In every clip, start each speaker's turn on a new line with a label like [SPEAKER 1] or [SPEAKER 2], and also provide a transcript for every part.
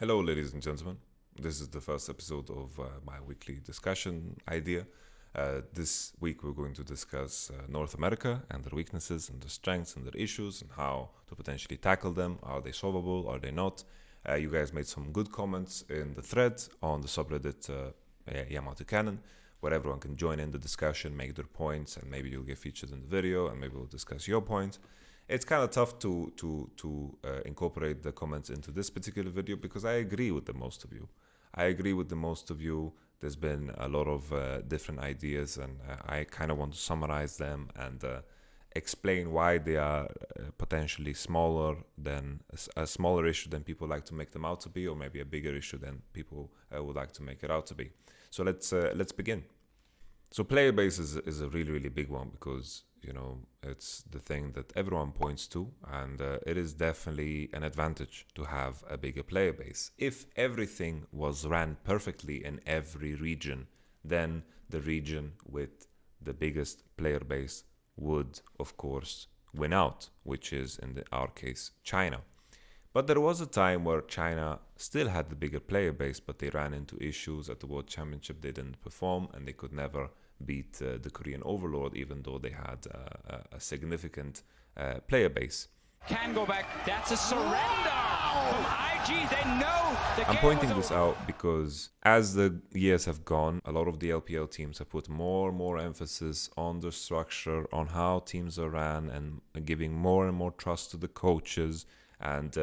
[SPEAKER 1] Hello, ladies and gentlemen. This is the first episode of my weekly discussion idea. This week, we're going to discuss North America and their weaknesses and their strengths and their issues and how to potentially tackle them. Are they solvable? Are they not? You guys made some good comments in the thread on the subreddit YamatoCannon, where everyone can join in the discussion, make their points, and maybe you'll get featured in the video and maybe we'll discuss your points. It's kind of tough to incorporate the comments into this particular video because I agree with the most of you. There's been a lot of different ideas, and I kind of want to summarize them and explain why they are potentially smaller than a smaller issue than people like to make them out to be, or maybe a bigger issue than people would like to make it out to be. So let's begin. So Playerbase is a really big one because it's the thing that everyone points to, and it is definitely an advantage to have a bigger player base. If everything was ran perfectly in every region, then the region with the biggest player base would of course win out, which is in our case China. But there was a time where China still had the bigger player base, but they ran into issues at the World Championship. They didn't perform and they could never beat the Korean overlord, even though they had a significant player base.
[SPEAKER 2] Can go back. That's a surrender from IG. They know the
[SPEAKER 1] I'm pointing this out because as the years have gone, a lot of the LPL teams have put more and more emphasis on the structure, on how teams are ran, and giving more and more trust to the coaches, and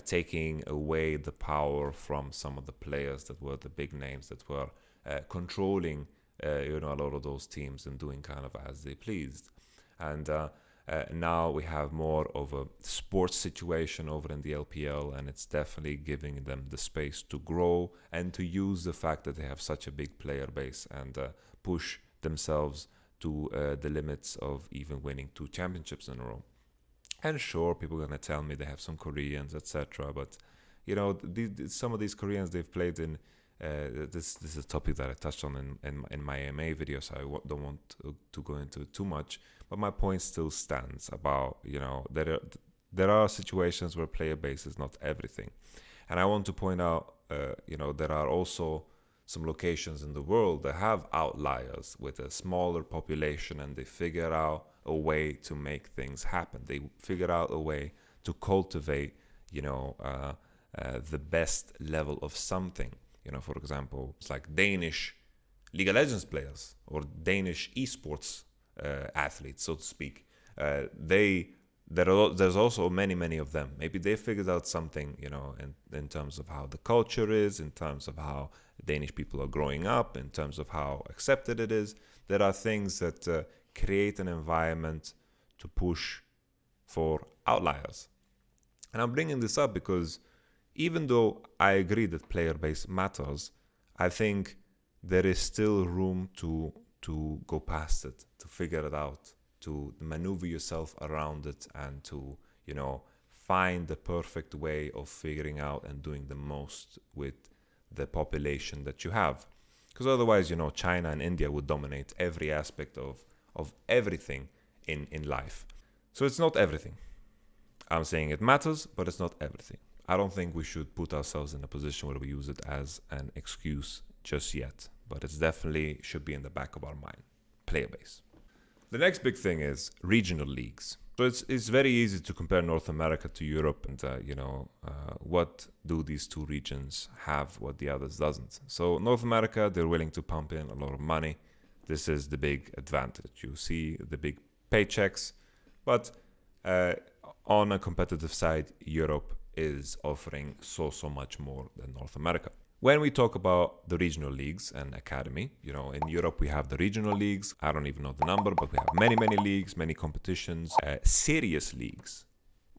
[SPEAKER 1] taking away the power from some of the players that were the big names that were controlling a lot of those teams and doing kind of as they pleased. And now we have more of a sports situation over in the LPL, and it's definitely giving them the space to grow and to use the fact that they have such a big player base and push themselves to the limits of even winning 2 championships in a row. And sure, people are going to tell me they have some Koreans, etc. But, some of these Koreans they've played in, this is a topic that I touched on in my MA video, so I don't want to go into it too much. But my point still stands about, there are situations where player base is not everything. And I want to point out, there are also some locations in the world that have outliers with a smaller population, and they figure out a way to make things happen. They figure out a way to cultivate, the best level of something. For example, it's like Danish League of Legends players or Danish esports athletes, so to speak. There's also many of them. Maybe they figured out something, in terms of how the culture is, in terms of how Danish people are growing up, in terms of how accepted it is. There are things that create an environment to push for outliers. And I'm bringing this up because even though I agree that player base matters, I think there is still room to go past it, to figure it out, to maneuver yourself around it, and to, find the perfect way of figuring out and doing the most with the population that you have. Because otherwise, China and India would dominate every aspect of everything in life. So it's not everything. I'm saying it matters, but it's not everything. I don't think we should put ourselves in a position where we use it as an excuse just yet, but it definitely should be in the back of our mind. Player base. The next big thing is regional leagues. So it's very easy to compare North America to Europe, and what do these two regions have what the others doesn't? So North America, they're willing to pump in a lot of money. This is the big advantage. You see the big paychecks, but on a competitive side, Europe is offering so much more than North America. When we talk about the regional leagues and academy, in Europe we have the regional leagues. I don't even know the number, but we have many leagues, many competitions, serious leagues.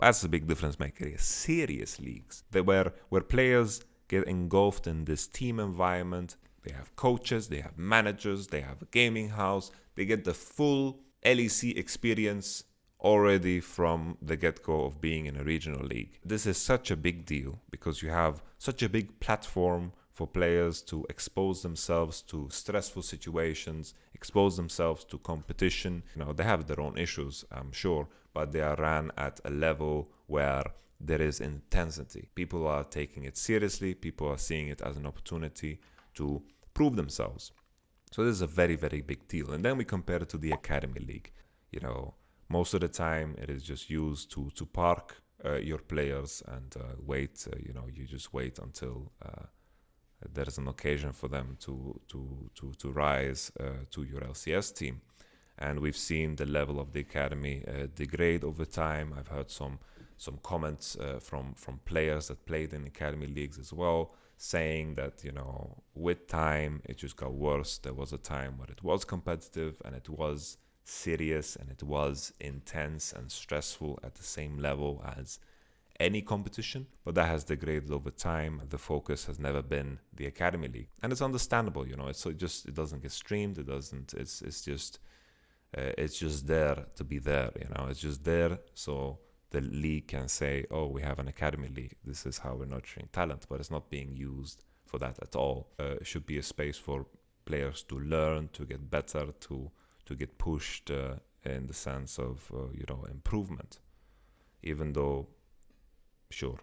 [SPEAKER 1] That's the big difference maker. Serious leagues, where players get engulfed in this team environment. They have coaches, they have managers, they have a gaming house. They get the full LEC experience already from the get-go of being in a regional league. This is such a big deal because you have such a big platform for players to expose themselves to stressful situations, expose themselves to competition. They have their own issues, I'm sure, but they are ran at a level where there is intensity. People are taking it seriously. People are seeing it as an opportunity to prove themselves. So this is a very, very big deal. And then we compare it to the Academy League. You know, most of the time it is just used to park your players and wait. You just wait until there is an occasion for them to rise to your LCS team. And we've seen the level of the academy degrade over time. I've heard some comments from players that played in academy leagues as well, saying that, with time it just got worse. There was a time where it was competitive and it was serious and it was intense and stressful at the same level as any competition, but that has degraded over time. The focus has never been the academy league, and it's understandable. It doesn't get streamed. It's just there to be there. It's just there so the league can say, oh, we have an academy league, this is how we're nurturing talent, but it's not being used for that at all. It should be a space for players to learn, to get better, to get pushed in the sense of improvement, even though sure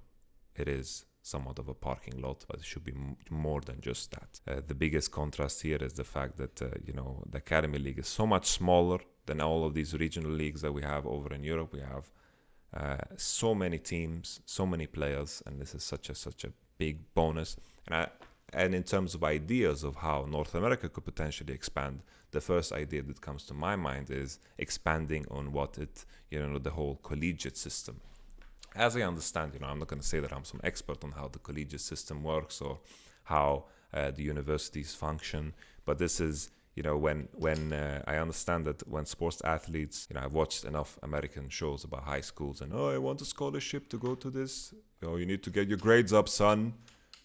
[SPEAKER 1] it is somewhat of a parking lot, but it should be more than just that. The biggest contrast here is the fact that the academy league is so much smaller than all of these regional leagues that we have over in Europe. We have so many teams, so many players, and this is such a big bonus. And in terms of ideas of how North America could potentially expand, the first idea that comes to my mind is expanding on the whole collegiate system. As I understand, I'm not going to say that I'm some expert on how the collegiate system works or how the universities function, but this is, when I understand that when sports athletes, I've watched enough American shows about high schools and, I want a scholarship to go to this. You need to get your grades up, son.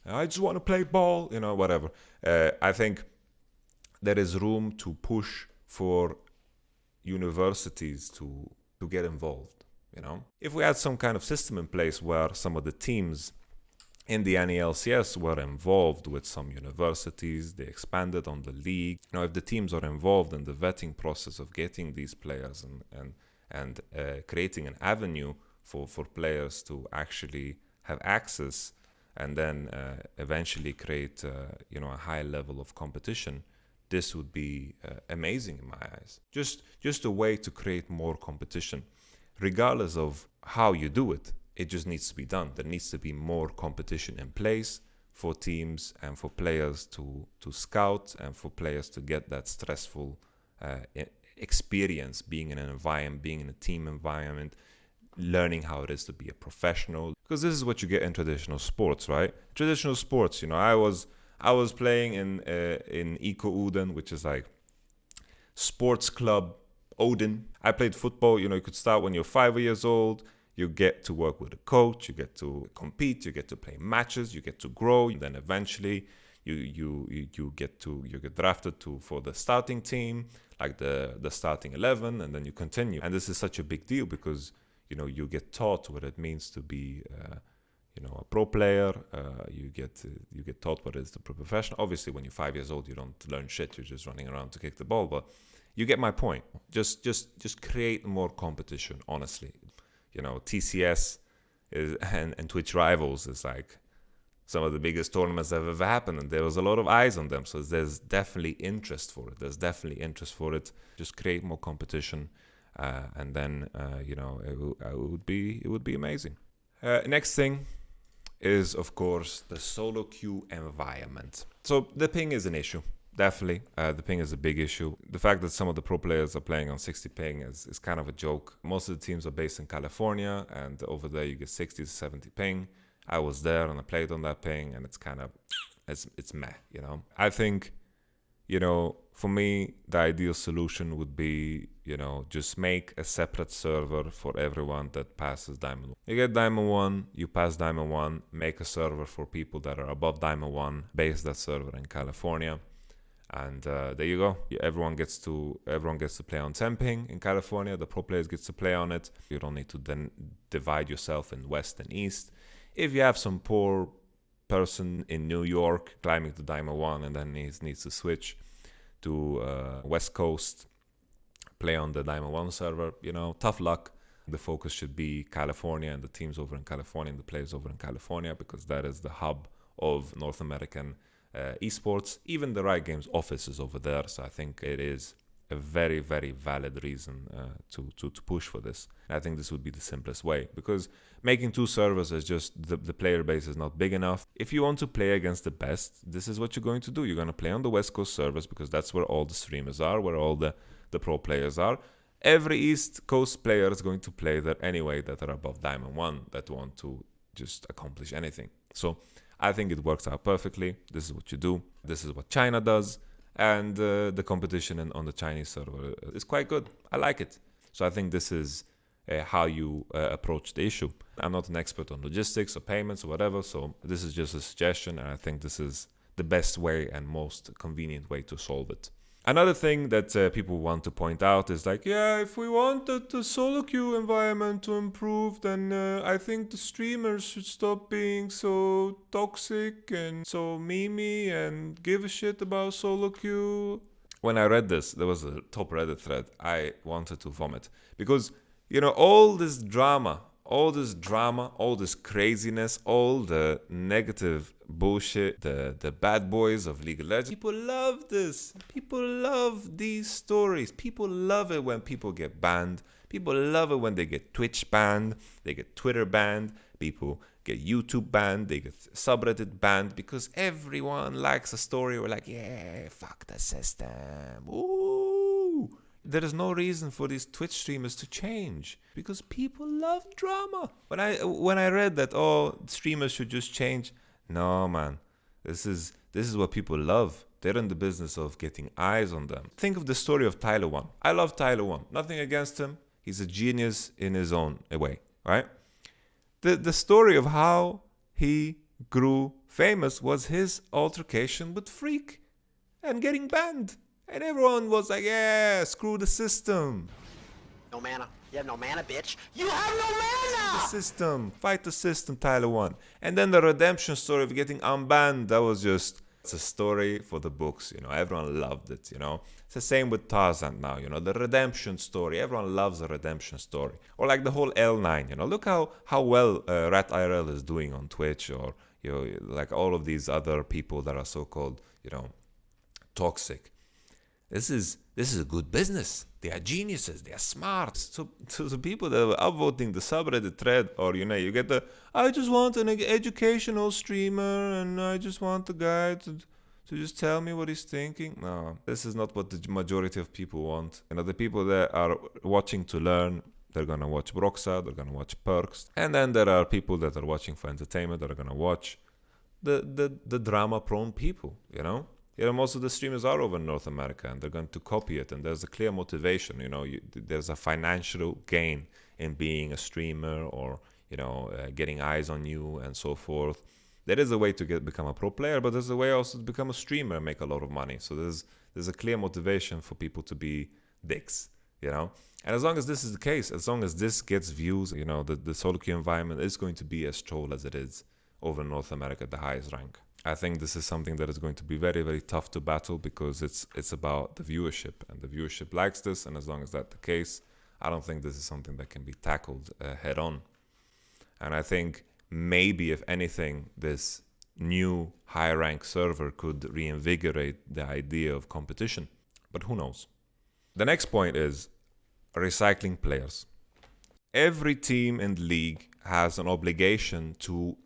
[SPEAKER 1] I just want to play ball, whatever. I think there is room to push for universities to get involved. If we had some kind of system in place where some of the teams in the NELCS were involved with some universities, they expanded on the league. If the teams are involved in the vetting process of getting these players and creating an avenue for players to actually have access and then eventually create a high level of competition, this would be amazing in my eyes. Just a way to create more competition. Regardless of how you do it, it just needs to be done. There needs to be more competition in place for teams and for players to scout and for players to get that stressful experience, being in an environment, being in a team environment, learning how it is to be a professional. Because this is what you get in traditional sports, right? Traditional sports, I was playing in Eco Uden, which is like sports club Odin. I played football. You could start when you're 5 years old. You get to work with a coach. You get to compete. You get to play matches. You get to grow. And then eventually, you get drafted for the starting team, like the starting 11, and then you continue. And this is such a big deal because you get taught what it means to be a pro player. You get taught what it is to be a professional. Obviously, when you're 5 years old, you don't learn shit. You're just running around to kick the ball, but you get my point. Just create more competition, honestly. TCS and Twitch Rivals is like some of the biggest tournaments that have ever happened, and there was a lot of eyes on them. So there's definitely interest for it. Just create more competition, and then it would be amazing. Next thing is, of course, the solo queue environment. So the ping is an issue. Definitely, the ping is a big issue. The fact that some of the pro players are playing on 60 ping is kind of a joke. Most of the teams are based in California, and over there you get 60 to 70 ping. I was there and I played on that ping, and it's kind of, it's meh, I think, for me, the ideal solution would be, just make a separate server for everyone that passes Diamond 1. You get Diamond 1, you pass Diamond 1, make a server for people that are above Diamond 1, base that server in California. And there you go. Everyone gets to play on 10 ping in California. The pro players get to play on it. You don't need to then divide yourself in West and East. If you have some poor person in New York climbing to Diamond 1 and then needs to switch to West Coast, play on the Diamond 1 server, tough luck. The focus should be California and the teams over in California and the players over in California, because that is the hub of North American esports. Even the Riot Games office is over there, so I think it is a very, very valid reason to push for this. And I think this would be the simplest way, because making 2 servers is just the player base is not big enough. If you want to play against the best, this is what you're going to do. You're going to play on the West Coast servers, because that's where all the streamers are, where all the pro players are. Every East Coast player is going to play there anyway that are above Diamond 1, that want to just accomplish anything. So I think it works out perfectly. This is what you do. This is what China does. And the competition on the Chinese server is quite good. I like it. So I think this is how you approach the issue. I'm not an expert on logistics or payments or whatever, so this is just a suggestion, and I think this is the best way and most convenient way to solve it. Another thing that people want to point out is like, yeah, if we wanted the solo queue environment to improve, then I think the streamers should stop being so toxic and so memey and give a shit about solo queue. When I read this, there was a top Reddit thread. I wanted to vomit, because, you know, all this drama, all this craziness, all the negative bullshit, the bad boys of League of Legends. People love this. People love these stories. People love it when people get banned. People love it when they get Twitch banned, they get Twitter banned, people get YouTube banned, they get subreddit banned, because everyone likes a story where like, yeah, fuck the system. Ooh. There is no reason for these Twitch streamers to change, because people love drama. When I read that, oh, streamers should just change, no, man, this is what people love. They're in the business of getting eyes on them. Think of the story of Tyler 1. I love Tyler 1. Nothing against him. He's a genius in his own way, right? The story of how he grew famous was his altercation with Freak and getting banned. And everyone was like, yeah, screw the system.
[SPEAKER 3] No mana. You have no mana, bitch. You have no mana!
[SPEAKER 1] The system. Fight the system, Tyler 1. And then the redemption story of getting unbanned, that was just, it's a story for the books, you know. Everyone loved it, you know. It's the same with Tarzan now, you know. The redemption story. Everyone loves a redemption story. Or like the whole L9, you know. Look how well Rat IRL is doing on Twitch, or, you know, like all of these other people that are so-called, you know, toxic. This is a good business. They are geniuses. They are smart. So the people that are upvoting the subreddit thread, or, you know, you get the, I just want an educational streamer, and I just want the guy to just tell me what he's thinking. No, this is not what the majority of people want. You know, the people that are watching to learn, they're gonna watch Broxa, they're gonna watch Perks, and then there are people that are watching for entertainment that are gonna watch the drama-prone people. You know. You know, most of the streamers are over in North America, and they're going to copy it, and there's a clear motivation. You know, there's a financial gain in being a streamer, or, you know, getting eyes on you and so forth. There is a way to become a pro player, but there's a way also to become a streamer and make a lot of money. So there's a clear motivation for people to be dicks, you know. And as long as this is the case, as long as this gets views, you know, the solo queue environment is going to be as troll as it is over in North America at the highest rank. I think this is something that is going to be very, very tough to battle, because it's about the viewership, and the viewership likes this. And as long as that's the case, I don't think this is something that can be tackled head on. And I think maybe, if anything, this new high rank server could reinvigorate the idea of competition, but who knows. The next point is recycling players. Every team in the league has an obligation to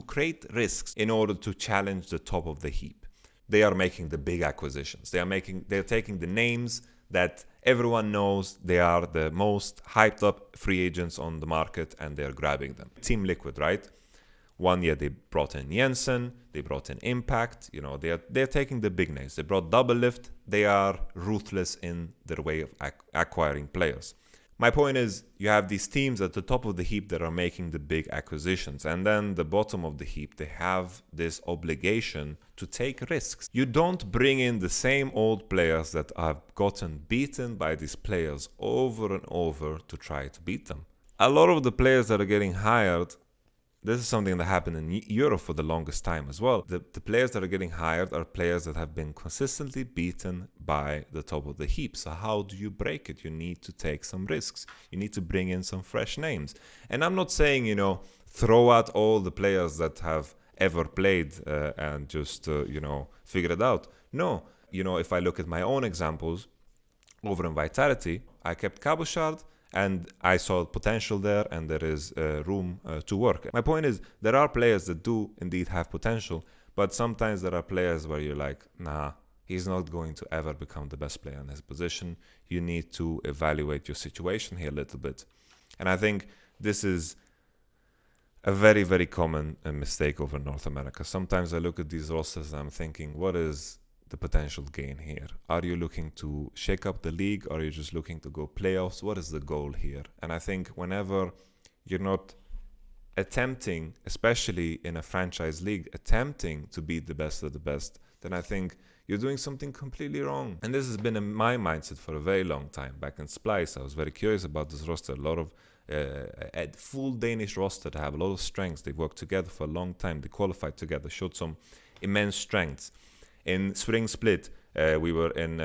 [SPEAKER 1] create risks in order to challenge the top of the heap. They are making the big acquisitions. They're taking the names that everyone knows. They are the most hyped up free agents on the market, and they're grabbing them. Team Liquid, right? 1 year they brought in Jensen, they brought in Impact. You know, they're taking the big names. They brought Double Lift. They are ruthless in their way of acquiring players. My point is, you have these teams at the top of the heap that are making the big acquisitions, and then the bottom of the heap, they have this obligation to take risks. You don't bring in the same old players that have gotten beaten by these players over and over to try to beat them. A lot of the players that are getting hired this is something that happened in Europe for the longest time as well. The players that are getting hired are players that have been consistently beaten by the top of the heap. So how do you break it? You need to take some risks. You need to bring in some fresh names. And I'm not saying, throw out all the players that have ever played and just, figure it out. No. If I look at my own examples over in Vitality, I kept Cabochard, and I saw potential there, and there is room to work. My point is, there are players that do indeed have potential, but sometimes there are players where you're like, nah, he's not going to ever become the best player in his position. You need to evaluate your situation here a little bit. And I think this is a very, very common mistake over North America. Sometimes I look at these rosters and I'm thinking, what is the potential gain here? Are you looking to shake up the league, or are you just looking to go playoffs? What is the goal here? And I think whenever you're not attempting, especially in a franchise league, attempting to beat the best of the best, then I think you're doing something completely wrong. And this has been in my mindset for a very long time. Back in Splice, I was very curious about this roster. A lot of a full Danish roster that have a lot of strengths. They worked together for a long time. They qualified together, showed some immense strengths. In spring split, we were in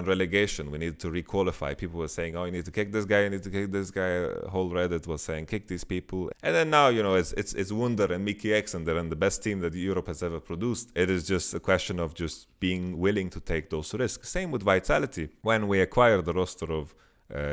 [SPEAKER 1] relegation. We needed to requalify. People were saying, "Oh, you need to kick this guy. You need to kick this guy." Whole Reddit was saying, "Kick these people." And then now, it's Wunder and Mickey X, and they're in the best team that Europe has ever produced. It is just a question of just being willing to take those risks. Same with Vitality. When we acquired the roster of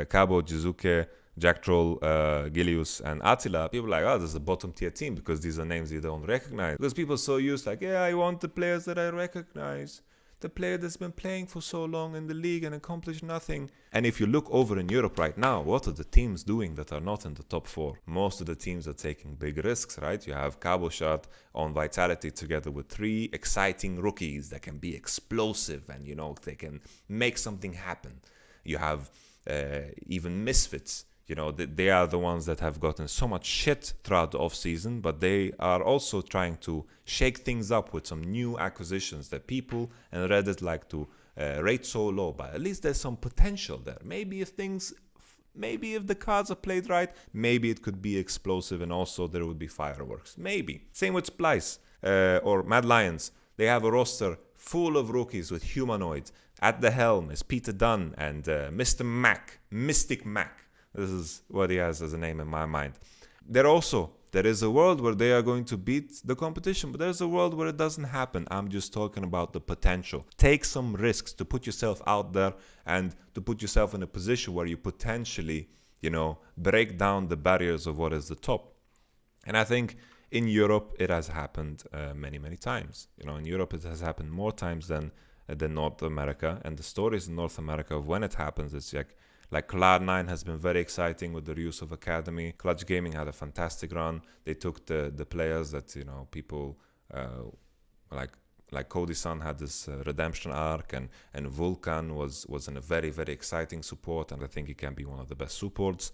[SPEAKER 1] Cabo, Jizuke, Jack Troll, Gilius, and Attila, people are like, oh, this is a bottom tier team because these are names you don't recognize. Because people are so used, like, yeah, I want the players that I recognize. The player that's been playing for so long in the league and accomplished nothing. And if you look over in Europe right now, what are the teams doing that are not in the top four? Most of the teams are taking big risks, right? You have Cabochard on Vitality together with 3 exciting rookies that can be explosive and, they can make something happen. You have even Misfits. They are the ones that have gotten so much shit throughout the off-season, but they are also trying to shake things up with some new acquisitions that people and Reddit like to rate so low. But at least there's some potential there. Maybe if the cards are played right, maybe it could be explosive, and also there would be fireworks. Maybe. Same with Splice or Mad Lions. They have a roster full of rookies with humanoids. At the helm is Peter Dunn and Mr. Mac, Mystic Mac. This is what he has as a name in my mind. There is a world where they are going to beat the competition, but there's a world where it doesn't happen. I'm just talking about the potential. Take some risks to put yourself out there and to put yourself in a position where you potentially, break down the barriers of what is the top. And I think in Europe, it has happened many, many times. In Europe, it has happened more times than North America. And the stories in North America of when it happens, it's like Cloud9 has been very exciting with the use of Academy. Clutch Gaming had a fantastic run. They took the players that, people like Cody Sun had this redemption arc, and Vulcan was in a very, very exciting support, and I think he can be one of the best supports.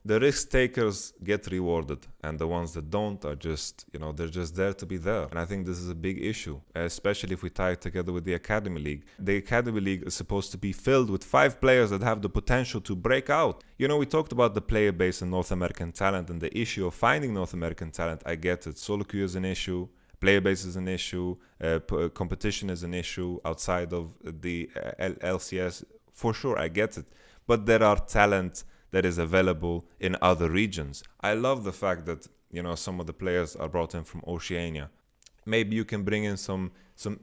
[SPEAKER 1] The risk takers get rewarded, and the ones that don't are just, they're just there to be there. And I think this is a big issue, especially if we tie it together with the Academy League. The Academy League is supposed to be filled with 5 players that have the potential to break out. We talked about the player base and North American talent and the issue of finding North American talent. I get it. Solo queue is an issue. Player base is an issue. Competition is an issue outside of the LCS. For sure, I get it. But there are talent that is available in other regions. I love the fact that, some of the players are brought in from Oceania. Maybe you can bring in some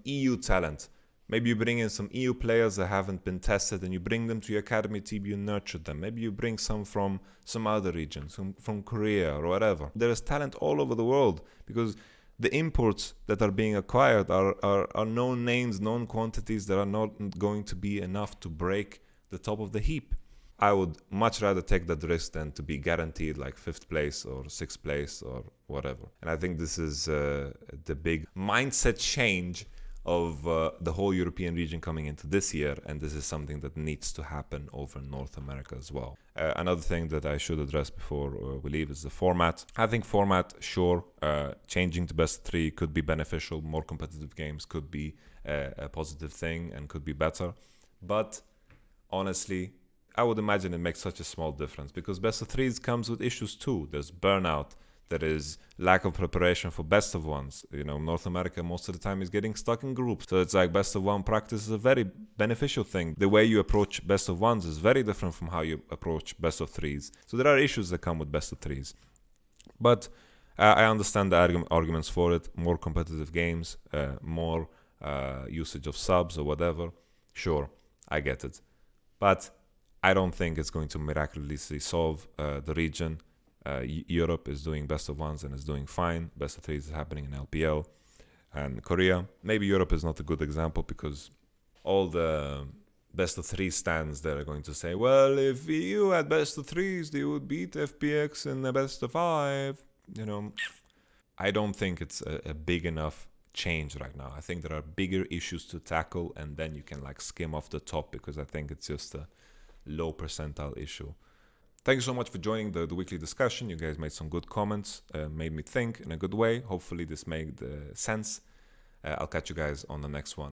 [SPEAKER 1] EU talent. Maybe you bring in some EU players that haven't been tested and you bring them to your academy team, you nurture them. Maybe you bring some from some other regions, from Korea or whatever. There is talent all over the world because the imports that are being acquired are known names, known quantities that are not going to be enough to break the top of the heap. I would much rather take that risk than to be guaranteed like 5th place or 6th place or whatever. And I think this is the big mindset change of the whole European region coming into this year, and this is something that needs to happen over North America as well. Another thing that I should address before we leave is the format. I think format, sure, changing to best 3 could be beneficial. More competitive games could be a positive thing and could be better. But honestly, I would imagine it makes such a small difference because best of threes comes with issues too. There's burnout. There is lack of preparation for best of ones. North America most of the time is getting stuck in groups. So it's like best of one practice is a very beneficial thing. The way you approach best of ones is very different from how you approach best of threes. So there are issues that come with best of threes. But I understand the arguments for it. More competitive games, more usage of subs or whatever. Sure, I get it. But I don't think it's going to miraculously solve the region. Europe is doing best of ones and is doing fine. Best of threes is happening in LPL and Korea. Maybe Europe is not a good example because all the best of three stands that are going to say, well, if you had best of threes, they would beat FPX in the best of five. I don't think it's a big enough change right now. I think there are bigger issues to tackle, and then you can skim off the top because I think it's just a low percentile issue. Thank you so much for joining the weekly discussion. You guys made some good comments, made me think in a good way. Hopefully this made sense. I'll catch you guys on the next one.